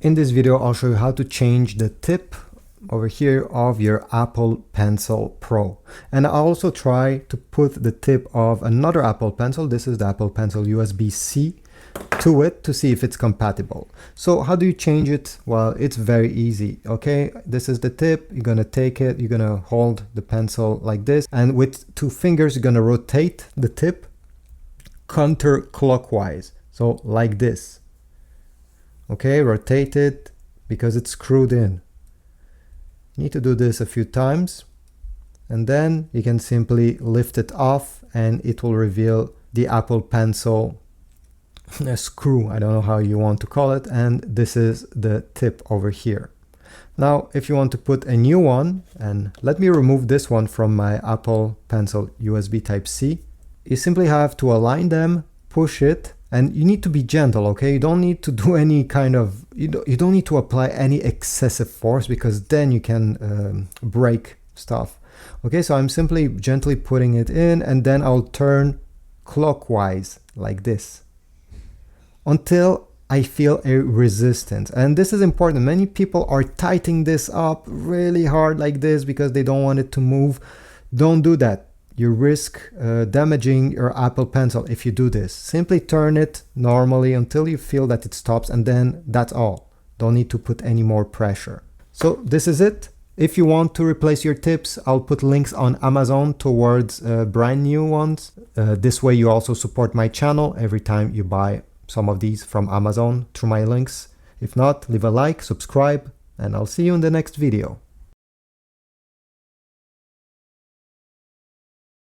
In this video, I'll show you how to change the tip over here of your Apple Pencil Pro. And I'll also try to put the tip of another Apple Pencil, this is the Apple Pencil USB-C, to it to see if it's compatible. So how do you change it? Well, it's very easy, okay? This is the tip, you're gonna take it, you're gonna hold the pencil like this, and with 2 fingers, you're gonna rotate the tip counterclockwise, so like this. Okay, rotate it because it's screwed in. You need to do this a few times, and then you can simply lift it off and it will reveal the Apple Pencil screw, I don't know how you want to call it, and this is the tip over here. Now if you want to put a new one, and let me remove this one from my Apple Pencil USB Type-C, you simply have to align them, push it, and you need to be gentle, okay? You don't need to do any kind of, you don't need to apply any excessive force, because then you can break stuff. Okay, so I'm simply gently putting it in, and then I'll turn clockwise like this until I feel a resistance. And this is important. Many people are tightening this up really hard like this because they don't want it to move. Don't do that. You risk damaging your Apple Pencil if you do this. Simply turn it normally until you feel that it stops, and then that's all. Don't need to put any more pressure. So this is it. If you want to replace your tips, I'll put links on Amazon towards brand new ones. This way you also support my channel every time you buy some of these from Amazon through my links. If not, leave a like, subscribe, and I'll see you in the next video.